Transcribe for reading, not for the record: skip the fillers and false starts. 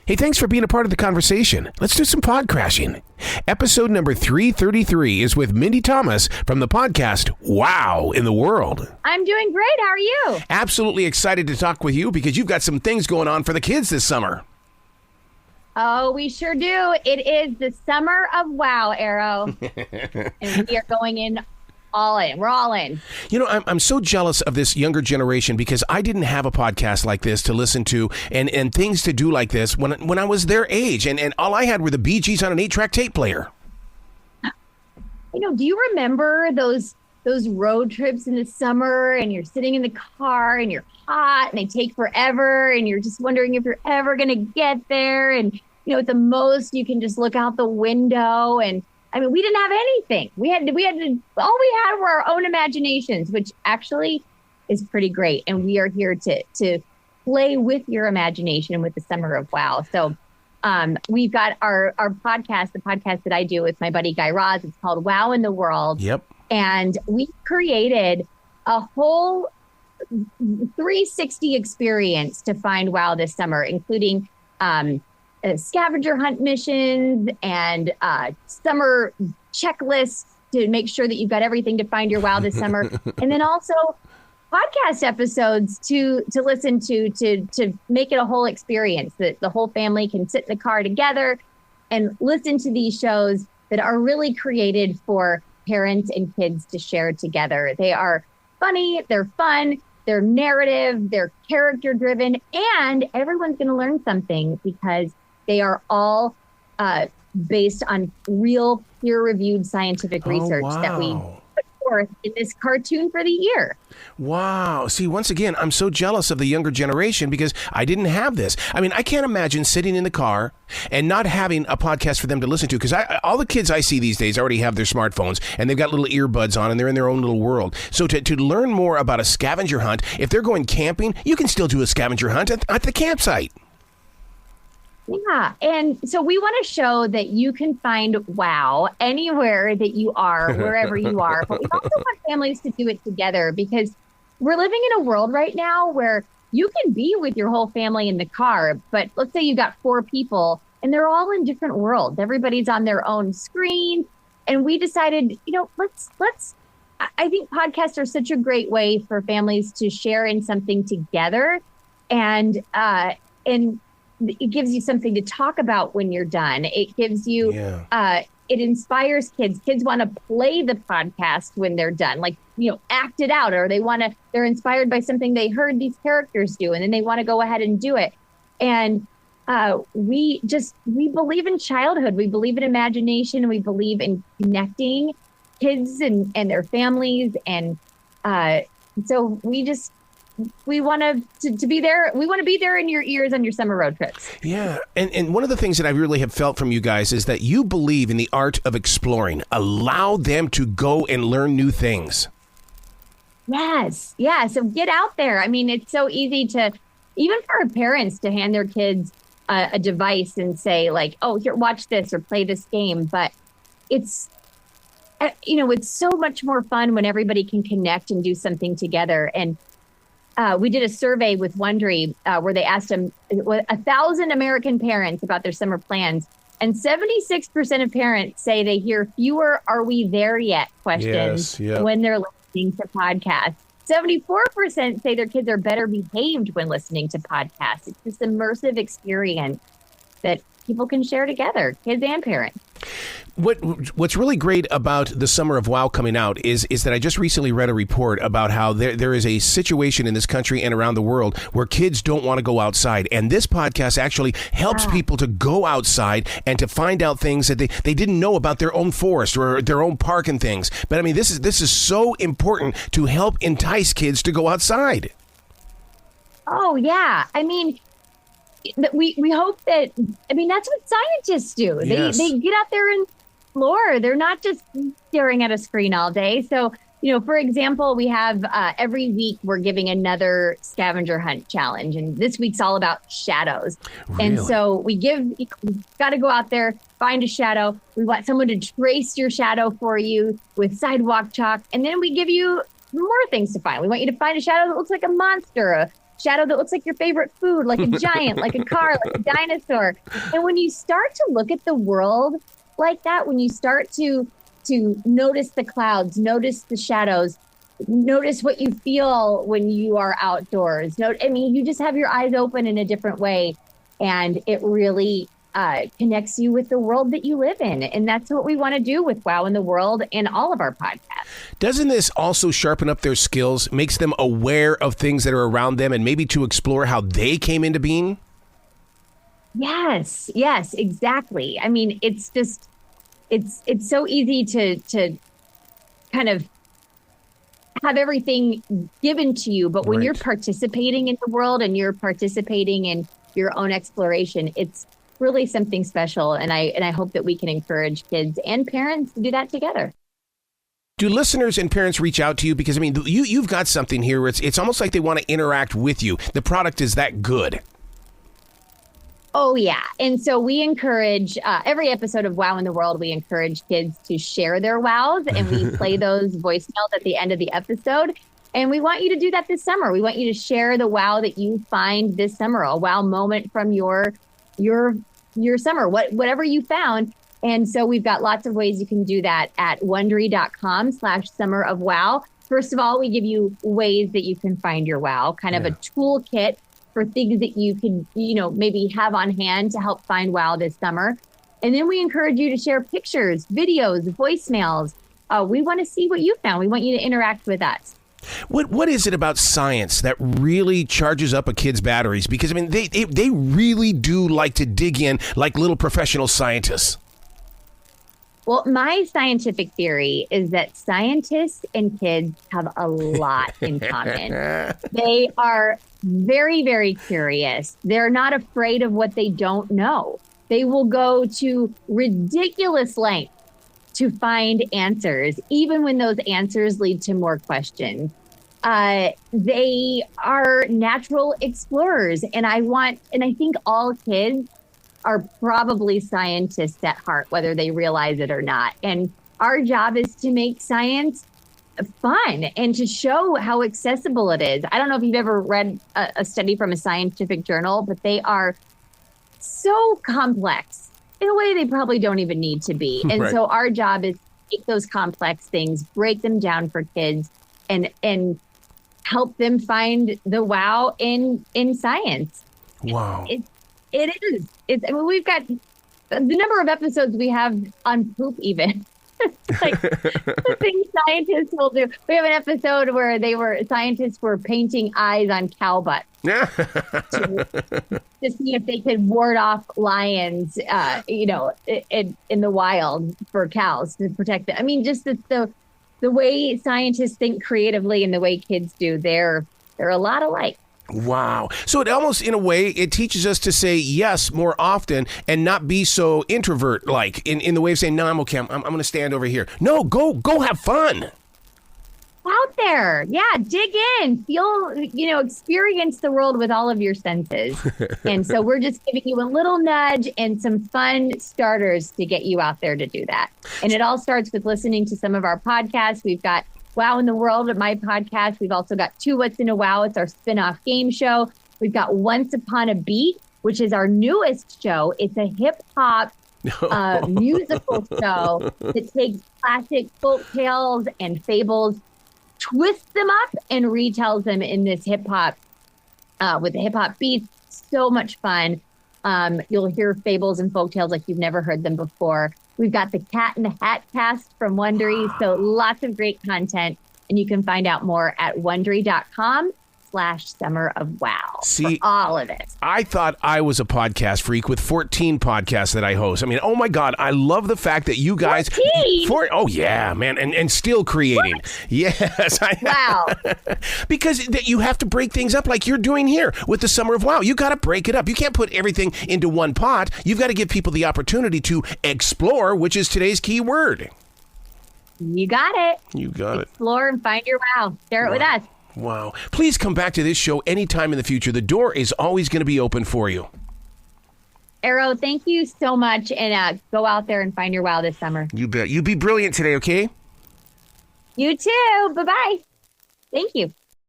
Hey, thanks for being a part of the conversation. Let's do some pod crashing. Episode number 333 is with Mindy Thomas from the podcast Wow in the World. I'm doing great. How are you? Absolutely excited to talk with you because you've got some things going on for the kids this summer. Oh, we sure do. It is the summer of Wow, Arrow. And we are going in all in. We're all in. You know, I'm so jealous of this younger generation because I didn't have a podcast like this to listen to and things to do like this when I was their age. And all I had were the Bee Gees on an 8-track tape player. You know, do you remember those road trips in the summer and you're sitting in the car and you're hot and they take forever and you're just wondering if you're ever going to get there? And, you know, at the most you can just look out the window and I mean, we didn't have anything. We had to, all we had were our own imaginations, which actually is pretty great. And we are here to play with your imagination with the Summer of Wow. So we've got our podcast, the podcast that I do with my buddy Guy Raz. It's called Wow in the World. Yep. And we created a whole 360 experience to find wow this summer, including scavenger hunt missions and summer checklists to make sure that you've got everything to find your wow this summer. And then also podcast episodes to listen to make it a whole experience that the whole family can sit in the car together and listen to these shows that are really created for parents and kids to share together. They are funny, they're fun, they're narrative, they're character driven, and everyone's going to learn something because they are all based on real peer-reviewed scientific research that we put forth in this cartoon for the year. Wow. See, once again, I'm so jealous of the younger generation because I didn't have this. I mean, I can't imagine sitting in the car and not having a podcast for them to listen to because all the kids I see these days already have their smartphones and they've got little earbuds on and they're in their own little world. So to learn more about a scavenger hunt, if they're going camping, you can still do a scavenger hunt at the campsite. Yeah. And so we want to show that you can find wow anywhere that you are, wherever you are. But we also want families to do it together because we're living in a world right now where you can be with your whole family in the car. But let's say you've got 4 people and they're all in different worlds. Everybody's on their own screen. And we decided, you know, I think podcasts are such a great way for families to share in something together. And it gives you something to talk about when you're done. It gives you, it inspires kids. Kids want to play the podcast when they're done, like, you know, act it out, or they're inspired by something they heard these characters do, and then they want to go ahead and do it. And we believe in childhood. We believe in imagination. We believe in connecting kids and their families. And so we want to be there. We want to be there in your ears on your summer road trips. Yeah. And one of the things that I really have felt from you guys is that you believe in the art of exploring. Allow them to go and learn new things. Yes. Yeah. So get out there. I mean, it's so easy to, even for parents, to hand their kids a device and say like, oh, here, watch this or play this game. But it's, you know, it's so much more fun when everybody can connect and do something together. And we did a survey with Wondery where they asked 1,000 American parents about their summer plans. And 76% of parents say they hear fewer "Are we there yet?" questions when they're listening to podcasts. 74% say their kids are better behaved when listening to podcasts. It's this immersive experience that people can share together, kids and parents. What's really great about the Summer of Wow coming out is that I just recently read a report about how there is a situation in this country and around the world where kids don't want to go outside. And this podcast actually helps people to go outside and to find out things that they didn't know about their own forest or their own park and things. But I mean, this is so important to help entice kids to go outside. Oh, yeah. I mean, we hope that, I mean, that's what scientists do. Yes. They get out there and explore. They're not just staring at a screen all day. So, you know, for example, we have every week we're giving another scavenger hunt challenge. And this week's all about shadows. Really? And so we've got to go out there, find a shadow. We want someone to trace your shadow for you with sidewalk chalk. And then we give you more things to find. We want you to find a shadow that looks like a monster, shadow that looks like your favorite food, like a giant, like a car, like a dinosaur. And when you start to look at the world like that, when you start to notice the clouds, notice the shadows, notice what you feel when you are outdoors. You just have your eyes open in a different way, and it really connects you with the world that you live in. And that's what we want to do with Wow in the World and all of our podcasts. Doesn't this also sharpen up their skills, makes them aware of things that are around them, and maybe to explore how they came into being? Yes, exactly. I mean, it's just, it's so easy to kind of have everything given to you. But when you're participating in the world and you're participating in your own exploration, it's really something special. And I hope that we can encourage kids and parents to do that together. Do listeners and parents reach out to you? Because, I mean, you've got something here where it's almost like they want to interact with you. The product is that good. Oh, yeah. And so we encourage every episode of Wow in the World, we encourage kids to share their wows, and we play those voicemails at the end of the episode. And we want you to do that this summer. We want you to share the wow that you find this summer, a wow moment from your summer, whatever you found. And so we've got lots of ways you can do that at Wondery.com/summerofwow. First of all, we give you ways that you can find your wow, kind of a toolkit for things that you can, maybe have on hand to help find wow this summer. And then we encourage you to share pictures, videos, voicemails. We want to see what you found. We want you to interact with us. What is it about science that really charges up a kid's batteries? Because, I mean, they really do like to dig in like little professional scientists. Well, my scientific theory is that scientists and kids have a lot in common. They are very, very curious. They're not afraid of what they don't know. They will go to ridiculous lengths to find answers, even when those answers lead to more questions. They are natural explorers. And I think all kids are probably scientists at heart, whether they realize it or not. And our job is to make science fun and to show how accessible it is. I don't know if you've ever read a study from a scientific journal, but they are so complex in a way they probably don't even need to be. And so our job is to take those complex things, break them down for kids, and help them find the wow in science. Wow. It is. We've got the number of episodes we have on poop even. Like the things scientists will do. We have an episode where scientists were painting eyes on cow butts to see if they could ward off lions, in the wild for cows to protect them. I mean, just the way scientists think creatively and the way kids do, they're a lot alike. Wow. So it almost, in a way, it teaches us to say yes more often and not be so introvert-like in the way of saying, no, I'm okay. I'm going to stand over here. No, go have fun. Out there. Yeah. Dig in, feel, experience the world with all of your senses. And so we're just giving you a little nudge and some fun starters to get you out there to do that. And it all starts with listening to some of our podcasts. We've got Wow in the World, my podcast. We've also got Two What's in a Wow. It's our spin-off game show. We've got Once Upon a Beat, which is our newest show. It's a hip-hop musical show that takes classic folk tales and fables, twists them up, and retells them in this hip-hop, with the hip-hop beats. So much fun. You'll hear fables and folk tales like you've never heard them before. We've got the Cat in the Hat cast from Wondery. So lots of great content. And you can find out more at Wondery.com/summerofwow. See, for all of it. I thought I was a podcast freak with 14 podcasts that I host. I mean, oh my God, I love the fact that you guys... 14? Oh yeah, man. And still creating. What? Yes. Wow. Because you have to break things up like you're doing here with the Summer of Wow. You got to break it up. You can't put everything into one pot. You've got to give people the opportunity to explore, which is today's key word. You got it. You got Explore and find your wow. Share it with us. Wow. Please come back to this show anytime in the future. The door is always going to be open for you. Arrow, thank you so much. And go out there and find your wow this summer. You bet. You be brilliant today, okay? You too. Bye-bye. Thank you.